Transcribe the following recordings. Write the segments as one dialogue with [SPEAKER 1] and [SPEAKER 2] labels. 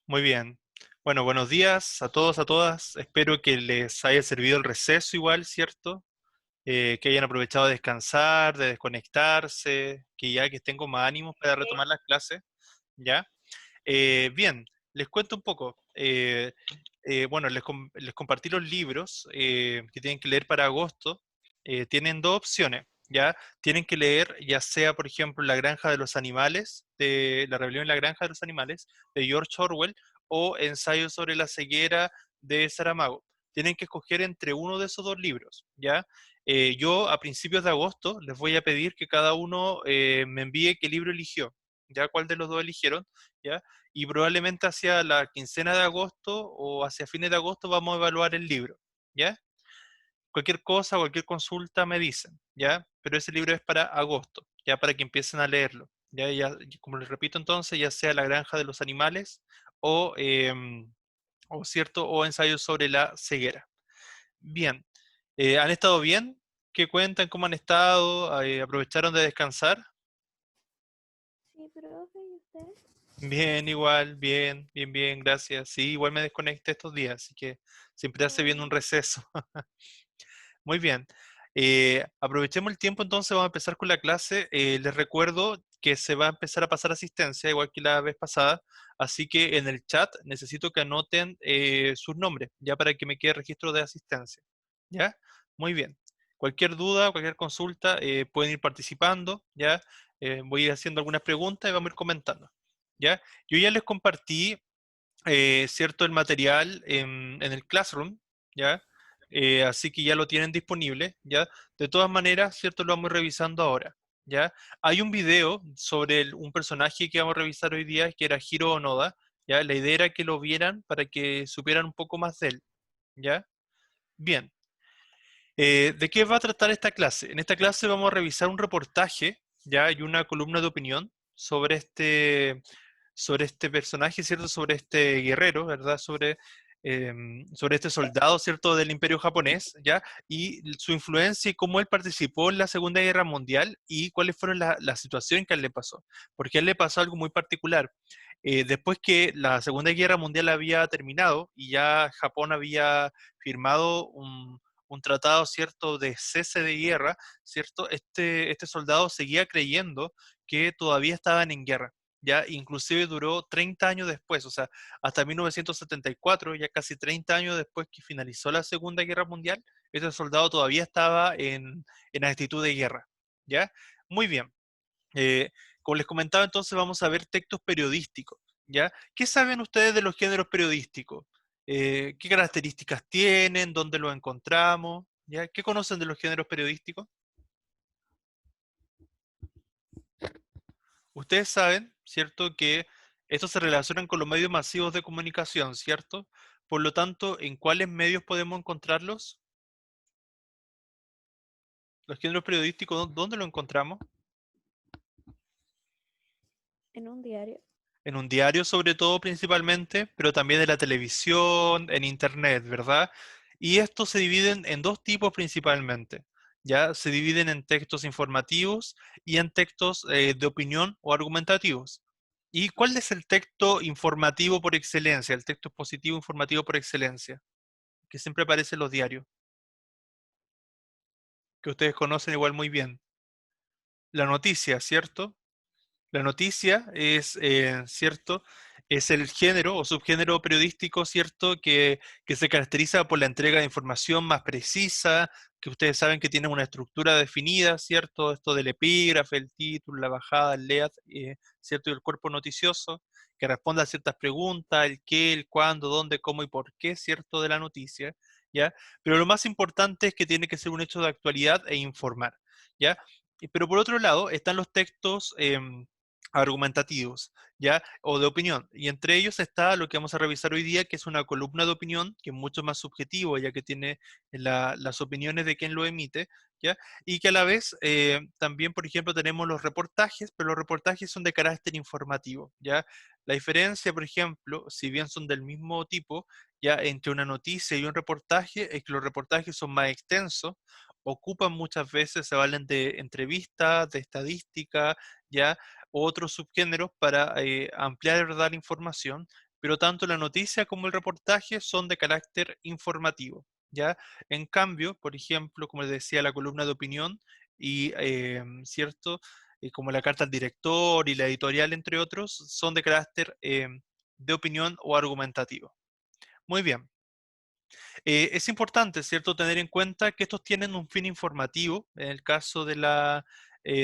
[SPEAKER 1] Muy bien. Bueno, buenos días a todos, a todas. Espero que les haya servido el receso igual, ¿cierto? Que hayan aprovechado de descansar, de desconectarse, que ya que estén con más ánimos para retomar las clases, ¿ya? Bien, les cuento un poco. Bueno, les compartí los libros que tienen que leer para agosto. Tienen dos opciones, ¿ya? Tienen que leer ya sea, por ejemplo, La Granja de los Animales, de La Rebelión en la Granja de los Animales, de George Orwell, o Ensayo sobre la ceguera de Saramago. Tienen que escoger entre uno de esos dos libros, ¿ya? Yo a principios de agosto les voy a pedir que cada uno me envíe qué libro eligió, ¿ya? ¿Cuál de los dos eligieron? ¿Ya? Y probablemente hacia la quincena de agosto o hacia fines de agosto vamos a evaluar el libro, ¿ya? Cualquier cosa, cualquier consulta me dicen, ¿ya? Pero ese libro es para agosto, ya para que empiecen a leerlo, ¿ya? Como les repito entonces, ya sea La Granja de los Animales o, cierto, o Ensayos sobre la ceguera. Bien, ¿han estado bien? ¿Qué cuentan? ¿Cómo han estado? ¿Aprovecharon de descansar?
[SPEAKER 2] Sí, profe, ¿y usted?
[SPEAKER 1] Bien, igual, bien, bien, bien, gracias. Sí, igual me desconecté estos días, así que siempre hace bien un
[SPEAKER 2] Oh,
[SPEAKER 1] receso. Muy bien. Aprovechemos el tiempo entonces, vamos a empezar con la clase. Les recuerdo que se va a empezar a pasar asistencia, igual que la vez pasada, así que en el chat necesito que anoten sus nombres, ya para que me quede registro de asistencia. ¿Ya? Muy bien. Cualquier duda, cualquier consulta, pueden ir participando, ¿ya? Voy a ir haciendo algunas preguntas y vamos a ir comentando. ¿Ya? Yo ya les compartí, cierto, el material en el Classroom, ¿ya? Así que ya lo tienen disponible, ¿ya? De todas maneras, cierto, lo vamos revisando ahora, ¿ya? Hay un video sobre un personaje que vamos a revisar hoy día, que era Hiro Onoda, ¿ya? La idea era que lo vieran para que supieran un poco más de él, ¿ya? Bien. ¿De qué va a tratar esta clase? En esta clase vamos a revisar un reportaje, ¿ya? Y una columna de opinión sobre este personaje, ¿cierto? Sobre este guerrero, ¿verdad? Sobre este soldado, ¿cierto? Del Imperio japonés, ¿ya? Y su influencia y cómo él participó en la Segunda Guerra Mundial y cuáles fueron la situación que a él le pasó. Porque a él le pasó algo muy particular. Después que la Segunda Guerra Mundial había terminado y ya Japón había firmado un tratado, ¿cierto?, de cese de guerra, ¿cierto? Este soldado seguía creyendo que todavía estaban en guerra, ¿ya? Inclusive duró 30 años después, o sea, hasta 1974, ya casi 30 años después que finalizó la Segunda Guerra Mundial, ese soldado todavía estaba en actitud de guerra, ¿ya? Muy bien. Eh, Como les comentaba, entonces vamos a ver textos periodísticos, ¿ya? ¿Qué saben ustedes de los géneros periodísticos? ¿Qué características tienen? ¿Dónde los encontramos? ¿Ya? ¿Qué conocen de los géneros periodísticos? Ustedes saben, ¿cierto?, que estos se relacionan con los medios masivos de comunicación, ¿cierto? Por lo tanto, ¿en cuáles medios podemos encontrarlos? Los géneros periodísticos, ¿dónde los encontramos?
[SPEAKER 2] en un diario.
[SPEAKER 1] En un diario sobre todo principalmente, pero también en la televisión, en internet, ¿verdad? Y estos se dividen en dos tipos principalmente, ¿ya? Se dividen en textos informativos y en textos de opinión o argumentativos. ¿Y cuál es el texto informativo por excelencia, el texto expositivo informativo por excelencia, que siempre aparece en los diarios, que ustedes conocen igual muy bien? La noticia, ¿cierto? La noticia es, ¿cierto? Es el género o subgénero periodístico, ¿cierto? Que se caracteriza por la entrega de información más precisa, que ustedes saben que tiene una estructura definida, ¿cierto? Esto del epígrafe, el título, la bajada, el lead, ¿cierto? Y el cuerpo noticioso, que responde a ciertas preguntas, el qué, el cuándo, dónde, cómo y por qué, ¿cierto? De la noticia, ¿ya? Pero lo más importante es que tiene que ser un hecho de actualidad e informar, ¿ya? Pero por otro lado están los textos argumentativos, ¿ya? O de opinión. Y entre ellos está lo que vamos a revisar hoy día, que es una columna de opinión, que es mucho más subjetivo, ya que tiene las opiniones de quien lo emite, ¿ya? Y que a la vez también, por ejemplo, tenemos los reportajes, pero los reportajes son de carácter informativo, ¿ya? La diferencia, por ejemplo, si bien son del mismo tipo, ya entre una noticia y un reportaje, es que los reportajes son más extensos, ocupan muchas veces, se valen de entrevistas, de estadística, ya, u otros subgéneros para ampliar, ¿verdad?, la información, pero tanto la noticia como el reportaje son de carácter informativo, ¿ya? En cambio, por ejemplo, como les decía, la columna de opinión y, ¿cierto? Como la carta al director y la editorial, entre otros, son de carácter de opinión o argumentativo. Muy bien. Es importante, ¿cierto?, tener en cuenta que estos tienen un fin informativo, en el caso de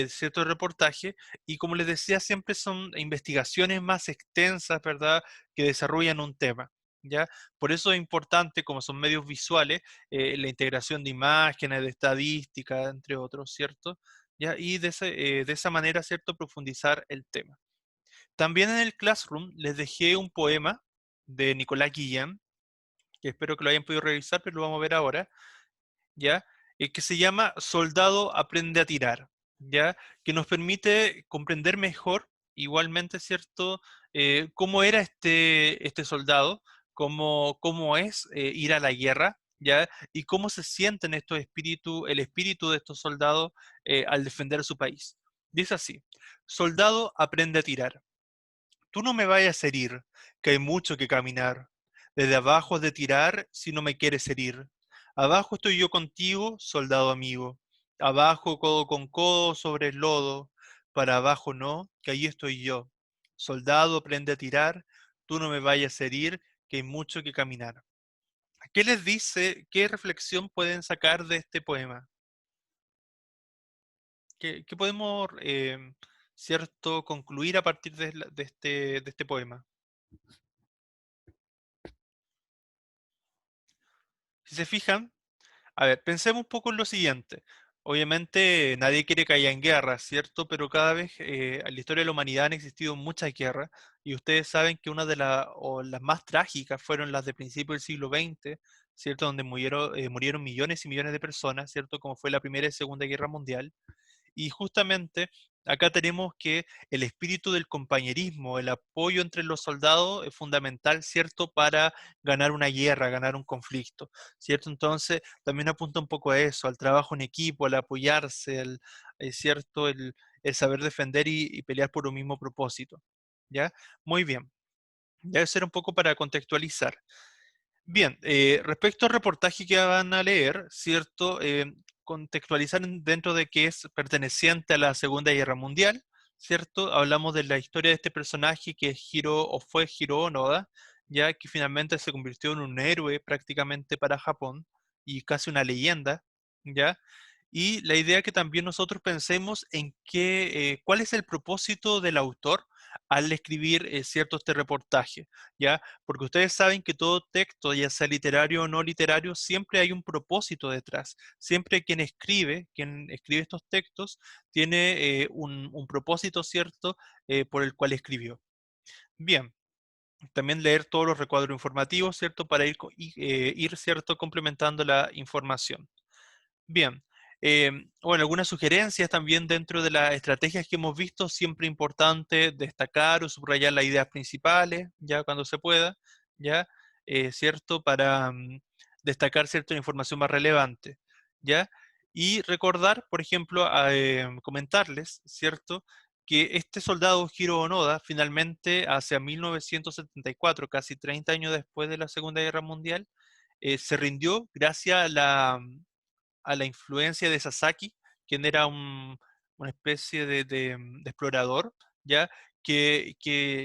[SPEAKER 1] cierto reportaje, y como les decía, siempre son investigaciones más extensas, ¿verdad?, que desarrollan un tema, ¿ya? Por eso es importante, como son medios visuales, la integración de imágenes, de estadística, entre otros, ¿cierto? ¿Ya? Y de esa manera, ¿cierto?, profundizar el tema. También en el Classroom les dejé un poema de Nicolás Guillén, que espero que lo hayan podido revisar, pero lo vamos a ver ahora, ¿ya? Que se llama Soldado aprende a tirar, ¿ya? Que nos permite comprender mejor, igualmente, ¿cierto? Cómo era este soldado, cómo es ir a la guerra, ¿ya? Y cómo se sienten el espíritu de estos soldados al defender su país. Dice así: Soldado aprende a tirar. Tú no me vayas a herir, que hay mucho que caminar. Desde abajo has de tirar si no me quieres herir. Abajo estoy yo contigo, soldado amigo. Abajo, codo con codo, sobre el lodo. Para abajo no, que allí estoy yo. Soldado, aprende a tirar. Tú no me vayas a herir, que hay mucho que caminar. ¿Qué les dice? ¿Qué reflexión pueden sacar de este poema? ¿Qué podemos, cierto, concluir a partir de este poema? Si se fijan, a ver, pensemos un poco en lo siguiente. Obviamente nadie quiere que haya en guerra, ¿cierto? Pero cada vez en la historia de la humanidad han existido muchas guerras y ustedes saben que una de las más trágicas fueron las de principios del siglo XX, ¿cierto? Donde murieron millones y millones de personas, ¿cierto? Como fue la Primera y Segunda Guerra Mundial. Y justamente acá tenemos que el espíritu del compañerismo, el apoyo entre los soldados es fundamental, ¿cierto?, para ganar una guerra, ganar un conflicto, ¿cierto? Entonces también apunta un poco a eso, al trabajo en equipo, al apoyarse, ¿cierto?, el saber defender y pelear por un mismo propósito, ¿ya? Muy bien, ya eso era un poco para contextualizar. Bien, respecto al reportaje que van a leer, ¿cierto? Contextualizar dentro de que es perteneciente a la Segunda Guerra Mundial, ¿cierto? Hablamos de la historia de este personaje que es Hiro o fue Hiro Onoda, ya que finalmente se convirtió en un héroe prácticamente para Japón y casi una leyenda, ¿ya? Y la idea que también nosotros pensemos en cuál es el propósito del autor al escribir cierto este reportaje, ¿ya? Porque ustedes saben que todo texto, ya sea literario o no literario, siempre hay un propósito detrás. Siempre quien escribe estos textos, tiene un propósito, ¿cierto?, por el cual escribió. Bien, también leer todos los recuadros informativos, ¿cierto?, para ir, ¿cierto?, complementando la información. Bien. Bueno, algunas sugerencias también dentro de las estrategias que hemos visto, siempre importante destacar o subrayar las ideas principales, ya cuando se pueda, ya, ¿cierto? Para destacar cierta información más relevante, ¿ya? Y recordar, por ejemplo, comentarles, ¿cierto? Que este soldado Hiro Onoda finalmente, hacia 1974, casi 30 años después de la Segunda Guerra Mundial, se rindió gracias a la influencia de Sasaki, quien era una especie de explorador, ¿ya? Que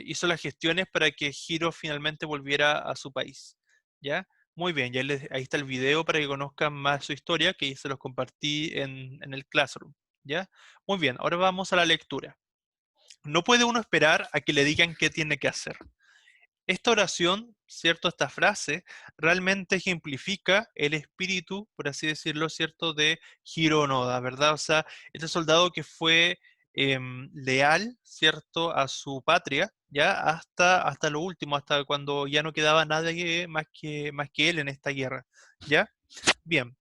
[SPEAKER 1] hizo las gestiones para que Hiro finalmente volviera a su país, ¿ya? Muy bien, ahí está el video para que conozcan más su historia, que se los compartí en el Classroom, ¿ya? Muy bien, ahora vamos a la lectura. No puede uno esperar a que le digan qué tiene que hacer. Esta oración, ¿cierto? Esta frase realmente ejemplifica el espíritu, por así decirlo, ¿cierto? De Hiro Onoda, ¿verdad? O sea, este soldado que fue leal, ¿cierto? A su patria, ¿ya? Hasta lo último, hasta cuando ya no quedaba nadie más que él en esta guerra, ¿ya? Bien.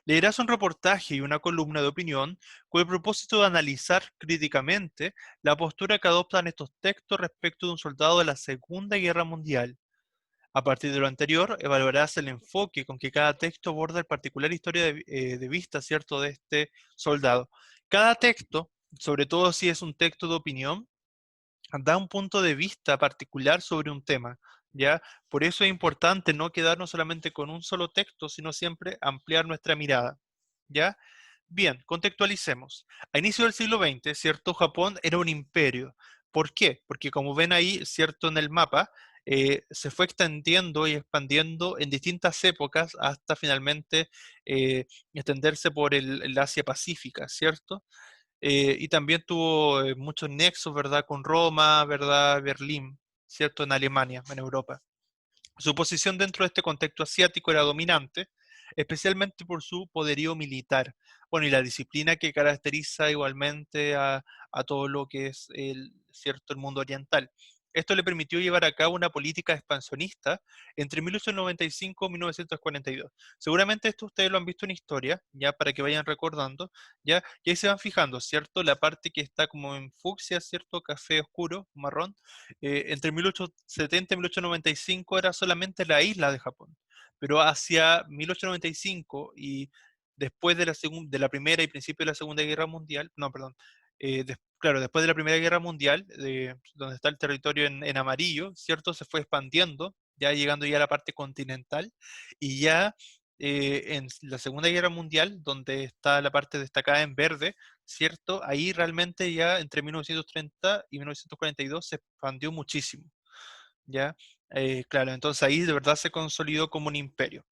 [SPEAKER 1] Leerás un reportaje y una columna de opinión con el propósito de analizar críticamente la postura que adoptan estos textos respecto de un soldado de la Segunda Guerra Mundial. A partir de lo anterior, evaluarás el enfoque con que cada texto aborda el particular historia de vista, ¿cierto?, de este soldado. Cada texto, sobre todo si es un texto de opinión, da un punto de vista particular sobre un tema, ¿ya? Por eso es importante no quedarnos solamente con un solo texto, sino siempre ampliar nuestra mirada, ¿ya? Bien, contextualicemos. A inicio del siglo XX, ¿cierto? Japón era un imperio. ¿Por qué? Porque como ven ahí, ¿cierto? En el mapa, se fue extendiendo y expandiendo en distintas épocas hasta finalmente extenderse por el Asia Pacífica, ¿cierto? Y también tuvo muchos nexos, ¿verdad? Con Roma, ¿verdad? Berlín, ¿cierto? En Alemania, en Europa. Su posición dentro de este contexto asiático era dominante, especialmente por su poderío militar. Bueno, y la disciplina que caracteriza igualmente a todo lo que es cierto, el mundo oriental. Esto le permitió llevar a cabo una política expansionista entre 1895 y 1942. Seguramente esto ustedes lo han visto en historia, ya para que vayan recordando, ya, y ahí se van fijando, ¿cierto? La parte que está como en fucsia, ¿cierto? Café oscuro, marrón, entre 1870 y 1895 era solamente la isla de Japón, pero hacia 1895 y después de de la Primera y principio de la Segunda Guerra Mundial, no, perdón, claro, después de la Primera Guerra Mundial, donde está el territorio en amarillo, ¿cierto? Se fue expandiendo, ya llegando ya a la parte continental, y ya en la Segunda Guerra Mundial, donde está la parte destacada en verde, ¿cierto? Ahí realmente ya entre 1930 y 1942 se expandió muchísimo, ¿ya? Claro, entonces ahí de verdad se consolidó como un imperio.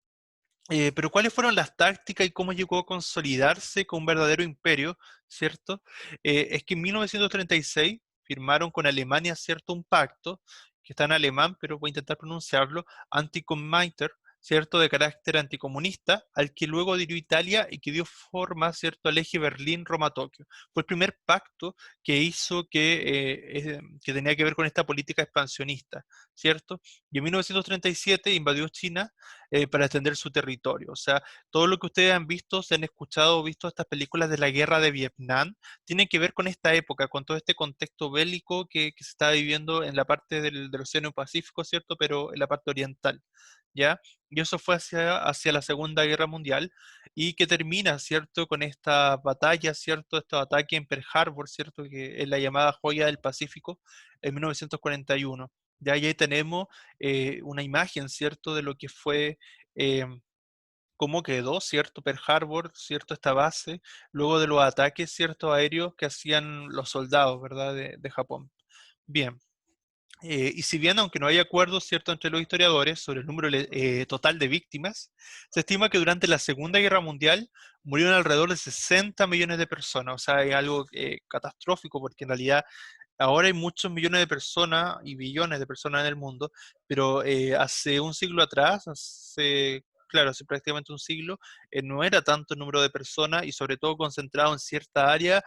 [SPEAKER 1] Pero ¿cuáles fueron las tácticas y cómo llegó a consolidarse como un verdadero imperio, ¿cierto? Es que en 1936 firmaron con Alemania, ¿cierto? Un pacto, que está en alemán, pero voy a intentar pronunciarlo, Antikomintern, ¿cierto? De carácter anticomunista, al que luego adhirió Italia y que dio forma, ¿cierto? Al eje Berlín-Roma-Tokio. Fue el primer pacto que hizo que tenía que ver con esta política expansionista, ¿cierto? Y en 1937 invadió China para extender su territorio. O sea, todo lo que ustedes han visto, se han escuchado o visto estas películas de la guerra de Vietnam, tienen que ver con esta época, con todo este contexto bélico que se está viviendo en la parte del Océano Pacífico, ¿cierto? Pero en la parte oriental, ¿ya? Y eso fue hacia la Segunda Guerra Mundial y que termina, ¿cierto? Con esta batalla, ¿cierto? Este ataque en Pearl Harbor, ¿cierto? Que es la llamada joya del Pacífico en 1941. Ya ahí tenemos una imagen, ¿cierto? De lo que fue, eh, cómo quedó, ¿cierto? Pearl Harbor, ¿cierto? Esta base, luego de los ataques, ¿cierto? Aéreos que hacían los soldados, ¿verdad? De Japón. Bien. Y si bien, aunque no hay acuerdo, ¿cierto?, entre los historiadores sobre el número total de víctimas, se estima que durante la Segunda Guerra Mundial murieron alrededor de 60 millones de personas. O sea, es algo catastrófico porque en realidad ahora hay muchos millones de personas y billones de personas en el mundo, pero hace un siglo atrás, claro, hace prácticamente un siglo, no era tanto el número de personas y sobre todo concentrado en cierta área,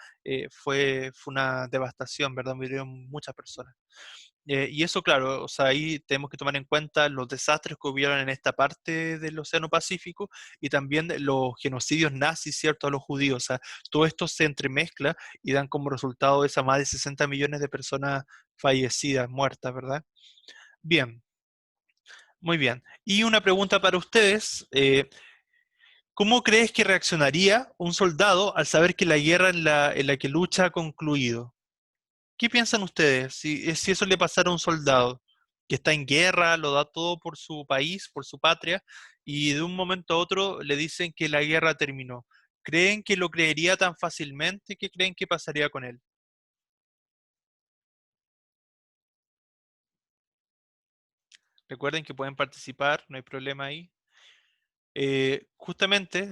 [SPEAKER 1] fue una devastación, ¿verdad? Murieron muchas personas. Y eso, claro, o sea, ahí tenemos que tomar en cuenta los desastres que hubieron en esta parte del Océano Pacífico y también los genocidios nazis, ¿cierto?, a los judíos. O sea, todo esto se entremezcla y dan como resultado esa más de 60 millones de personas fallecidas, muertas, ¿verdad? Bien, muy bien. Y una pregunta para ustedes. ¿Cómo crees que reaccionaría un soldado al saber que la guerra en la que lucha ha concluido? ¿Qué piensan ustedes si eso le pasara a un soldado que está en guerra, lo da todo por su país, por su patria, y de un momento a otro le dicen que la guerra terminó? ¿Creen que lo creería tan fácilmente? ¿Qué creen que pasaría con él? Recuerden que pueden participar, no hay problema ahí. Justamente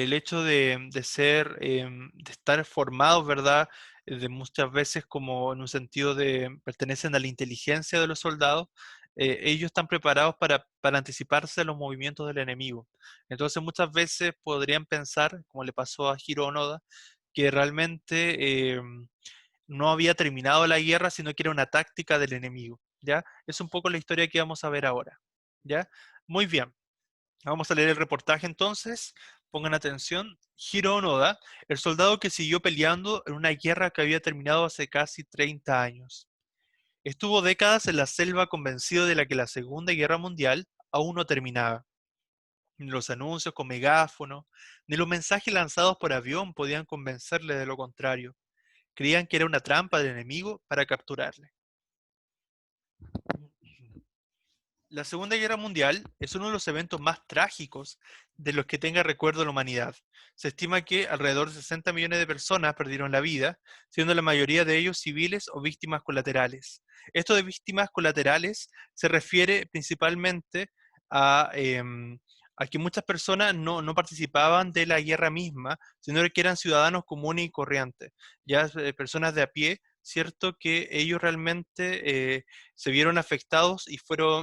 [SPEAKER 1] el hecho de ser, de estar formados, ¿verdad? De muchas veces como en un sentido de pertenecen a la inteligencia de los soldados, ellos están preparados para anticiparse a los movimientos del enemigo. Entonces muchas veces podrían pensar, como le pasó a Hiro Onoda, que realmente no había terminado la guerra, sino que era una táctica del enemigo, ¿ya? Es un poco la historia que vamos a ver ahora, ¿ya? Muy bien. Vamos a leer el reportaje entonces. Pongan atención. Hiro Onoda, el soldado que siguió peleando en una guerra que había terminado hace casi 30 años. Estuvo décadas en la selva convencido de que la Segunda Guerra Mundial aún no terminaba. Ni los anuncios con megáfono, ni los mensajes lanzados por avión podían convencerle de lo contrario. Creían que era una trampa del enemigo para capturarle. La Segunda Guerra Mundial es uno de los eventos más trágicos de los que tenga recuerdo la humanidad. Se estima que alrededor de 60 millones de personas perdieron la vida, siendo la mayoría de ellos civiles o víctimas colaterales. Esto de víctimas colaterales se refiere principalmente a, a que muchas personas no participaban de la guerra misma, sino que eran ciudadanos comunes y corrientes, ya personas de a pie, cierto que ellos realmente se vieron afectados y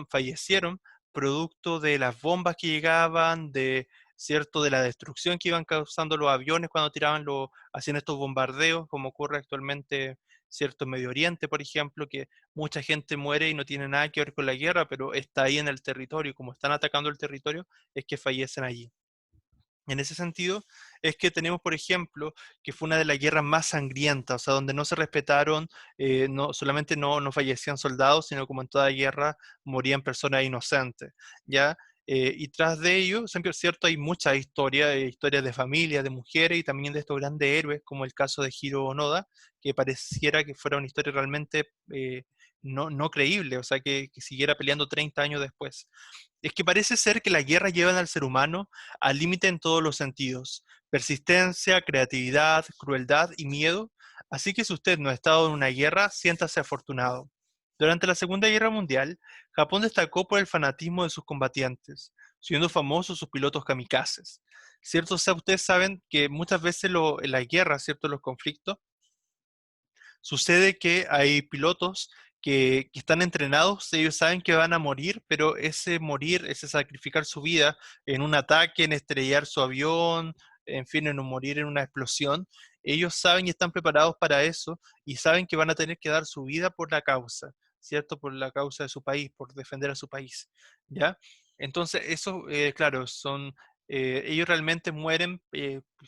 [SPEAKER 1] fallecieron producto de las bombas que llegaban, de cierto de la destrucción que iban causando los aviones cuando hacían estos bombardeos, como ocurre actualmente cierto en Medio Oriente, por ejemplo, que mucha gente muere y no tiene nada que ver con la guerra, pero está ahí en el territorio, como están atacando el territorio, es que fallecen allí. En ese sentido, es que tenemos, por ejemplo, que fue una de las guerras más sangrientas, o sea, donde no se respetaron, no, solamente no fallecían soldados, sino como en toda guerra morían personas inocentes, ¿ya? Y tras de ello, siempre es cierto, hay muchas historias, historias de familias, de mujeres y también de estos grandes héroes, como el caso de Hiro Onoda, que pareciera que fuera una historia realmente no creíble, o sea, que siguiera peleando 30 años después. Es que parece ser que las guerras llevan al ser humano al límite en todos los sentidos: persistencia, creatividad, crueldad y miedo. Así que si usted no ha estado en una guerra, siéntase afortunado. Durante la Segunda Guerra Mundial, Japón destacó por el fanatismo de sus combatientes, siendo famosos sus pilotos kamikazes. ¿Cierto? O sea, ustedes saben que muchas veces en la guerra, ¿cierto? Los conflictos, sucede que hay pilotos que están entrenados, ellos saben que van a morir, pero ese morir, ese sacrificar su vida en un ataque, en estrellar su avión, en fin, en un morir en una explosión, ellos saben y están preparados para eso y saben que van a tener que dar su vida por la causa, ¿cierto? Por la causa de su país, por defender a su país, ¿ya? Entonces, eso, claro, ellos realmente mueren,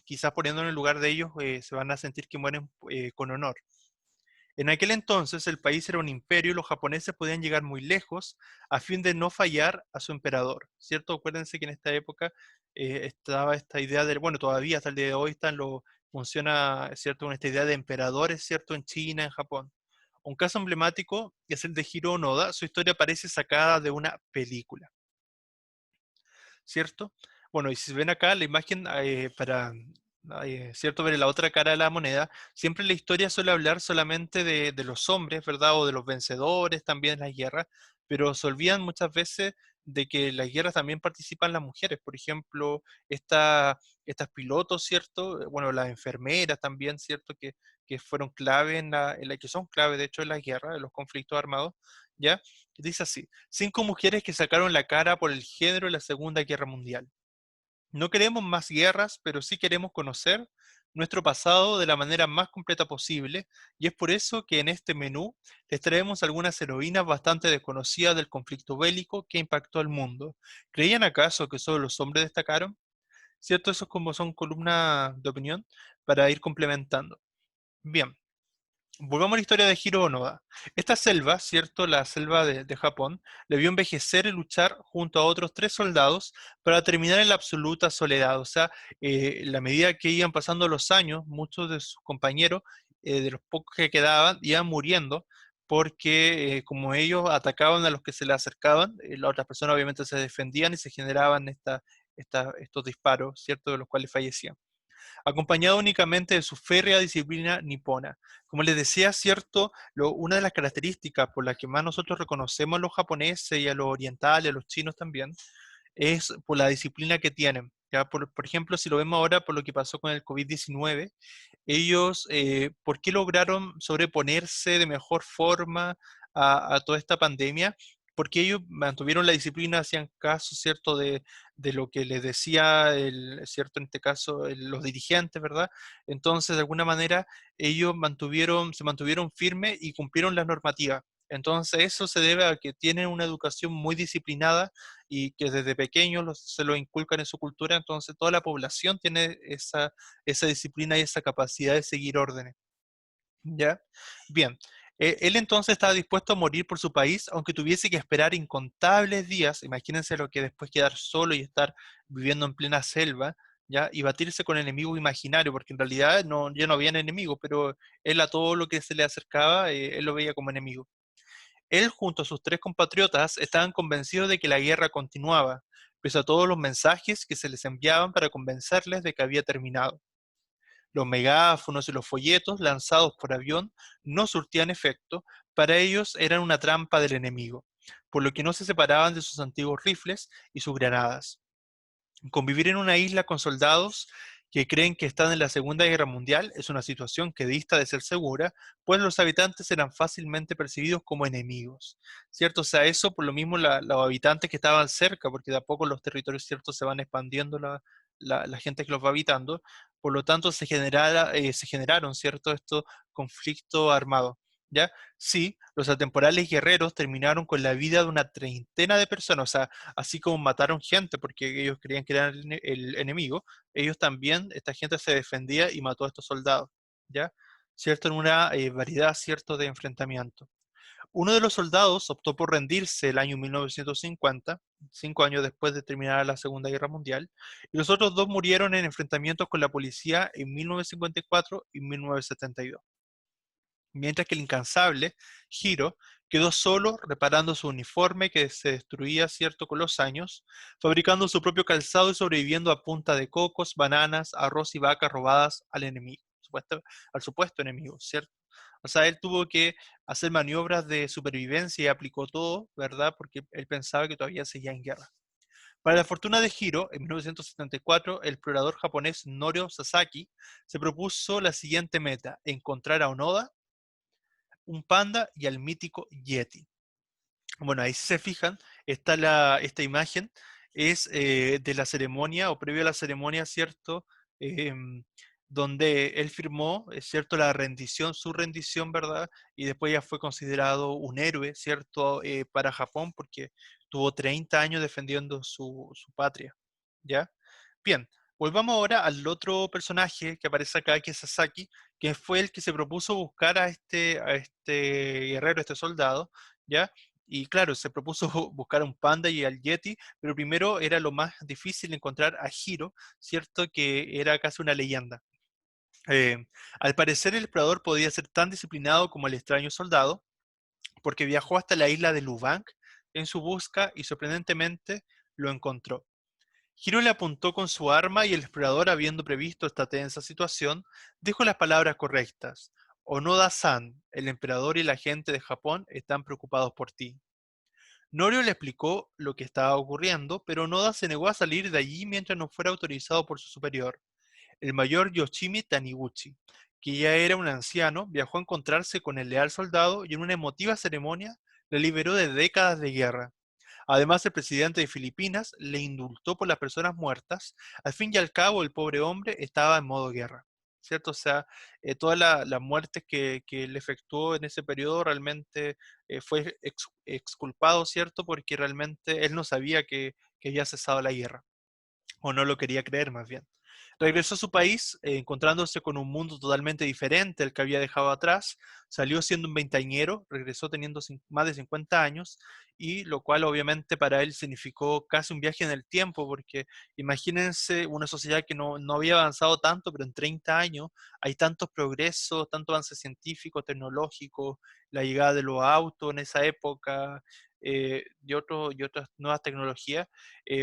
[SPEAKER 1] quizás poniendo en el lugar de ellos, se van a sentir que mueren con honor. En aquel entonces el país era un imperio y los japoneses podían llegar muy lejos a fin de no fallar a su emperador, ¿cierto? Acuérdense que en esta época estaba esta idea de, bueno, todavía hasta el día de hoy funciona, ¿cierto? Con esta idea de emperadores, ¿cierto? En China, en Japón. Un caso emblemático es el de Hiro Onoda. Su historia parece sacada de una película, ¿cierto? Bueno, y si ven acá la imagen para, ¿cierto? Ver la otra cara de la moneda, siempre la historia suele hablar solamente de los hombres, ¿verdad? O de los vencedores también en las guerras, pero se olvidan muchas veces de que en las guerras también participan las mujeres. Por ejemplo, estas pilotos, ¿cierto? Bueno, las enfermeras también, ¿cierto? Que fueron clave que son clave, de hecho, en las guerras, en los conflictos armados, ¿ya? Dice así: 5 mujeres que sacaron la cara por el género en la Segunda Guerra Mundial. No queremos más guerras, pero sí queremos conocer nuestro pasado de la manera más completa posible, y es por eso que en este menú les traemos algunas heroínas bastante desconocidas del conflicto bélico que impactó al mundo. ¿Creían acaso que solo los hombres destacaron? ¿Cierto? Eso es como son columnas de opinión para ir complementando. Bien. Volvamos a la historia de Hiro Onoda. Esta selva, ¿cierto? La selva de Japón, le vio envejecer y luchar junto a otros 3 soldados para terminar en la absoluta soledad. O sea, en la medida que iban pasando los años, muchos de sus compañeros, de los pocos que quedaban, iban muriendo porque como ellos atacaban a los que se les acercaban, las otras personas obviamente se defendían y se generaban estos disparos, ¿cierto? De los cuales fallecían, acompañado únicamente de su férrea disciplina nipona. Como les decía, cierto, una de las características por las que más nosotros reconocemos a los japoneses y a los orientales, a los chinos también, es por la disciplina que tienen. ¿Ya? Por ejemplo, si lo vemos ahora por lo que pasó con el COVID-19, ellos, ¿por qué lograron sobreponerse de mejor forma a toda esta pandemia? Porque ellos mantuvieron la disciplina, hacían caso, ¿cierto?, de lo que les decía, ¿cierto?, en este caso, los dirigentes, ¿verdad? Entonces, de alguna manera, ellos se mantuvieron firmes y cumplieron las normativas. Entonces, eso se debe a que tienen una educación muy disciplinada y que desde pequeños se lo inculcan en su cultura, entonces toda la población tiene esa disciplina y esa capacidad de seguir órdenes. ¿Ya? Bien. Él entonces estaba dispuesto a morir por su país, aunque tuviese que esperar incontables días. Imagínense lo que después quedar solo y estar viviendo en plena selva, ¿ya? Y batirse con enemigos imaginarios, porque en realidad ya no habían enemigos, pero él a todo lo que se le acercaba, él lo veía como enemigo. Él, junto a sus tres compatriotas, estaban convencidos de que la guerra continuaba, pese a todos los mensajes que se les enviaban para convencerles de que había terminado. Los megáfonos y los folletos lanzados por avión no surtían efecto, para ellos eran una trampa del enemigo, por lo que no se separaban de sus antiguos rifles y sus granadas. Convivir en una isla con soldados que creen que están en la Segunda Guerra Mundial es una situación que dista de ser segura, pues los habitantes eran fácilmente percibidos como enemigos, ¿cierto? O sea, eso por lo mismo los habitantes que estaban cerca, porque de a poco los territorios, ¿cierto?, se van expandiendo la gente que los va habitando, por lo tanto se generaron, ¿cierto?, estos conflictos armados, ¿ya? Sí, los atemporales guerreros terminaron con la vida de una treintena de personas, o sea, así como mataron gente porque ellos creían que eran el enemigo, ellos también, esta gente se defendía y mató a estos soldados, ¿ya? ¿Cierto? En una variedad, ¿cierto?, de enfrentamiento. Uno de los soldados optó por rendirse el año 1950, 5 años después de terminar la Segunda Guerra Mundial, y los otros dos murieron en enfrentamientos con la policía en 1954 y 1972, mientras que el incansable Hiro quedó solo reparando su uniforme que se destruía, cierto, con los años, fabricando su propio calzado y sobreviviendo a punta de cocos, bananas, arroz y vacas robadas al enemigo, al supuesto enemigo, ¿cierto? O sea, él tuvo que hacer maniobras de supervivencia y aplicó todo, ¿verdad? Porque él pensaba que todavía seguía en guerra. Para la fortuna de Hiro, en 1974, el explorador japonés Norio Sasaki se propuso la siguiente meta: encontrar a Onoda, un panda y al mítico Yeti. Bueno, ahí si se fijan, esta imagen es de la ceremonia o previo a la ceremonia, ¿cierto? Em, Donde él firmó, ¿cierto?, la rendición, su rendición, ¿verdad? Y después ya fue considerado un héroe, ¿cierto?, para Japón porque tuvo 30 años defendiendo su patria, ¿ya? Bien, volvamos ahora al otro personaje que aparece acá, que es Sasaki, que fue el que se propuso buscar a este guerrero, a este soldado, ¿ya? Y claro, se propuso buscar a un panda y al yeti, pero primero era lo más difícil encontrar a Hiro, ¿cierto? Que era casi una leyenda. Eh, Al parecer el explorador podía ser tan disciplinado como el extraño soldado, porque viajó hasta la isla de Lubang en su busca y sorprendentemente lo encontró. Hiro le apuntó con su arma y el explorador, habiendo previsto esta tensa situación, dijo las palabras correctas: Onoda-san, el emperador y la gente de Japón están preocupados por ti. Norio le explicó lo que estaba ocurriendo, pero Onoda se negó a salir de allí mientras no fuera autorizado por su superior, el mayor Yoshimi Taniguchi, que ya era un anciano. Viajó a encontrarse con el leal soldado y en una emotiva ceremonia le liberó de décadas de guerra. Además, el presidente de Filipinas le indultó por las personas muertas. Al fin y al cabo, el pobre hombre estaba en modo guerra, ¿cierto? O sea, todas las muertes que él efectuó en ese periodo realmente fue exculpado, ¿cierto? Porque realmente él no sabía que había cesado la guerra, o no lo quería creer más bien. Regresó a su país, encontrándose con un mundo totalmente diferente al que había dejado atrás. Salió siendo un veinteañero, regresó teniendo más de 50 años, y lo cual obviamente para él significó casi un viaje en el tiempo, porque imagínense una sociedad que no había avanzado tanto, pero en 30 años hay tantos progresos, tanto avance científico, tecnológico, la llegada de los autos en esa época, y otras nuevas tecnologías.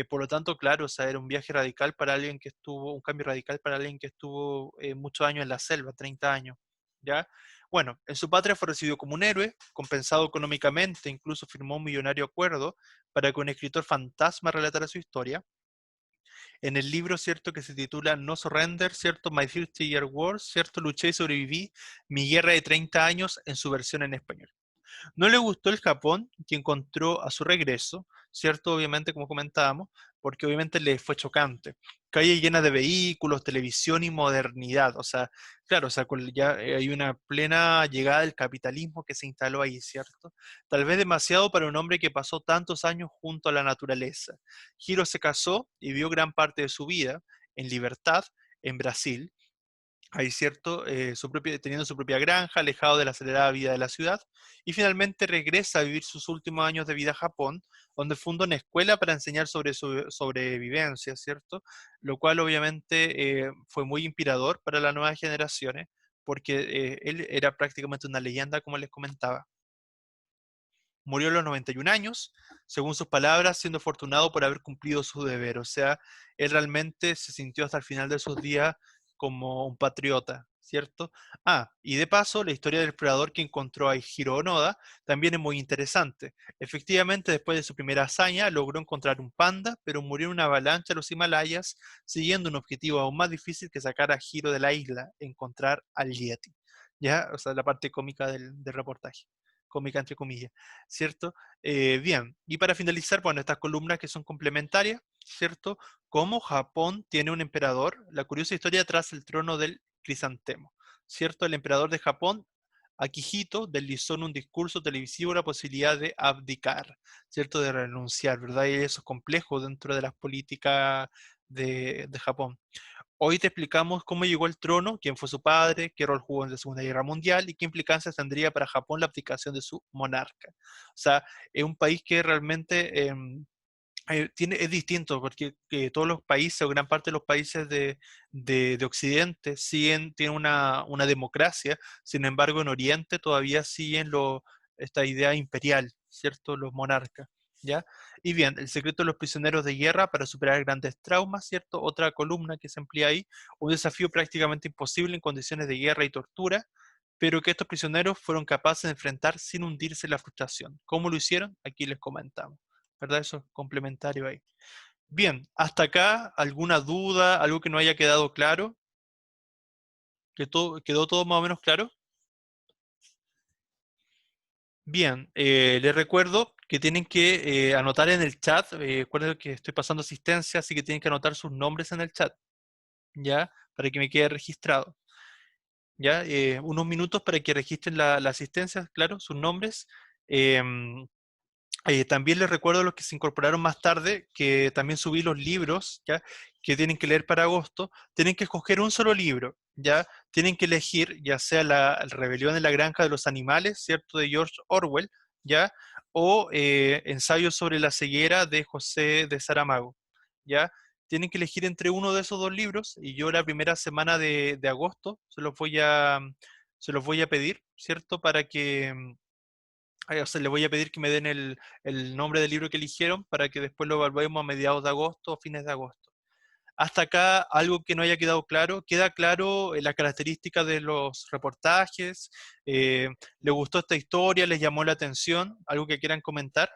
[SPEAKER 1] Por lo tanto, claro, o sea, era un viaje radical para alguien que estuvo, un cambio radical para alguien que estuvo muchos años en la selva, 30 años, ¿ya? Bueno, en su patria fue recibido como un héroe, compensado económicamente, incluso firmó un millonario acuerdo para que un escritor fantasma relatara su historia. En el libro, ¿cierto?, que se titula No Surrender, ¿cierto?, My 30-Year War, ¿cierto?, luché y sobreviví, mi guerra de 30 años, en su versión en español. No le gustó el Japón que encontró a su regreso, ¿cierto? Obviamente, como comentábamos, porque obviamente le fue chocante. Calle llena de vehículos, televisión y modernidad. O sea, claro, o sea, ya hay una plena llegada del capitalismo que se instaló ahí, ¿cierto? Tal vez demasiado para un hombre que pasó tantos años junto a la naturaleza. Hiro se casó y vivió gran parte de su vida en libertad en Brasil, ahí cierto, teniendo su propia granja, alejado de la acelerada vida de la ciudad, y finalmente regresa a vivir sus últimos años de vida a Japón, donde funda una escuela para enseñar sobre su sobrevivencia, ¿cierto? Lo cual obviamente fue muy inspirador para las nuevas generaciones, porque él era prácticamente una leyenda, como les comentaba. murió a los 91 años, según sus palabras, siendo afortunado por haber cumplido su deber. O sea, él realmente se sintió hasta el final de sus días como un patriota, ¿cierto? Ah, y de paso, la historia del explorador que encontró a Hiro Onoda también es muy interesante. Efectivamente, después de su primera hazaña, logró encontrar un panda, pero murió en una avalancha en los Himalayas, siguiendo un objetivo aún más difícil que sacar a Hiro de la isla, encontrar al Yeti. ¿Ya? O sea, la parte cómica del reportaje. Cómica entre comillas, ¿cierto? Bien, y para finalizar, bueno, estas columnas que son complementarias, ¿cierto? Cómo Japón tiene un emperador, la curiosa historia tras el trono del crisantemo, ¿cierto? El emperador de Japón, Akihito, deslizó en un discurso televisivo la posibilidad de abdicar, ¿cierto? De renunciar, ¿verdad? Y eso es complejo dentro de las políticas de Japón. Hoy te explicamos cómo llegó al trono, quién fue su padre, qué rol jugó en la Segunda Guerra Mundial y qué implicancias tendría para Japón la abdicación de su monarca. O sea, es un país que realmente es distinto porque todos los países o gran parte de los países de Occidente tienen una democracia, sin embargo en Oriente todavía siguen esta idea imperial, ¿cierto? Los monarcas, ¿ya? Y bien, el secreto de los prisioneros de guerra para superar grandes traumas, ¿cierto? Otra columna que se emplea ahí, un desafío prácticamente imposible en condiciones de guerra y tortura, pero que estos prisioneros fueron capaces de enfrentar sin hundirse en la frustración. ¿Cómo lo hicieron? Aquí les comentamos. ¿Verdad? Eso es complementario ahí. Bien, hasta acá, ¿alguna duda, algo que no haya quedado claro? ¿Quedó todo más o menos claro? Bien, les recuerdo que tienen que anotar en el chat, recuerden que estoy pasando asistencia, así que tienen que anotar sus nombres en el chat, ¿ya? Para que me quede registrado, ¿ya? Unos minutos para que registren la asistencia, claro, sus nombres. Em, también les recuerdo a los que se incorporaron más tarde que también subí los libros, ¿ya? Que tienen que leer para agosto. Tienen que escoger un solo libro, ¿ya? Tienen que elegir ya sea la Rebelión en la Granja de los Animales, ¿cierto? De George Orwell, ¿ya? O Ensayo sobre la ceguera de José de Saramago, ¿ya? Tienen que elegir entre uno de esos dos libros y yo la primera semana de agosto se los voy a pedir, ¿cierto? Para que o sea, le voy a pedir que me den el nombre del libro que eligieron para que después lo evaluemos a mediados de agosto o fines de agosto. Hasta acá, algo que no haya quedado claro, queda claro la característica de los reportajes, eh, ¿le gustó esta historia? ¿Les llamó la atención? ¿Algo que quieran comentar?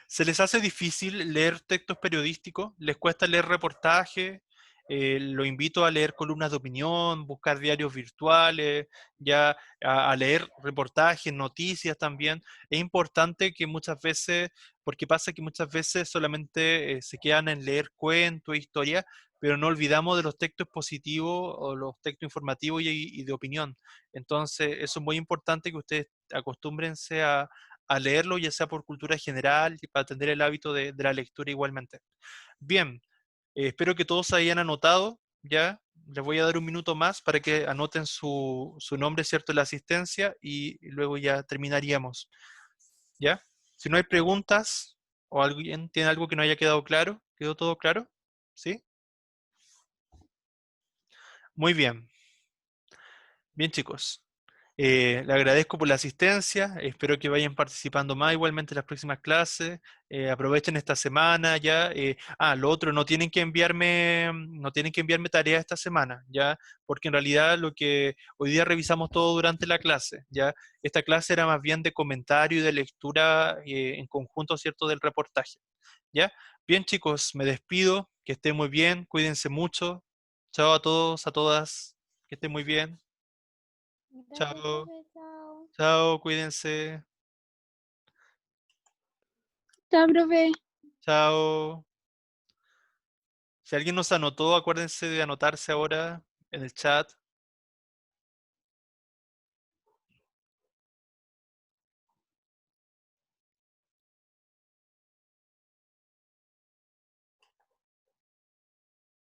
[SPEAKER 1] ¿Se les hace difícil leer textos periodísticos? ¿Les cuesta leer reportajes? Lo invito a leer columnas de opinión, buscar diarios virtuales, ya a leer reportajes, noticias también. Es importante que muchas veces, porque pasa que muchas veces solamente se quedan en leer cuentos, historias, pero no olvidamos de los textos positivos o los textos informativos y de opinión. Entonces, eso es muy importante que ustedes acostúmbrense a leerlo, ya sea por cultura general y para tener el hábito de la lectura igualmente. Bien, espero que todos hayan anotado, ya. Les voy a dar un minuto más para que anoten su nombre, ¿cierto?, en la asistencia y luego ya terminaríamos, ¿ya? Si no hay preguntas o alguien tiene algo que no haya quedado claro, ¿quedó todo claro? ¿Sí? Muy bien. Bien, chicos. Le agradezco por la asistencia, espero que vayan participando más igualmente en las próximas clases, aprovechen esta semana ya. Lo otro, no tienen que enviarme tareas esta semana, ya, porque en realidad lo que hoy día revisamos todo durante la clase, ya. Esta clase era más bien de comentario y de lectura en conjunto, ¿cierto?, del reportaje, ya. Bien, chicos, me despido, que estén muy bien, cuídense mucho. Chao a todos, a todas, que estén muy bien.
[SPEAKER 2] Gracias,
[SPEAKER 1] Chao.
[SPEAKER 2] profe. Chao.
[SPEAKER 1] Chao, cuídense.
[SPEAKER 3] Chao, profe.
[SPEAKER 1] Chao. Si alguien nos anotó, acuérdense de anotarse ahora en el chat.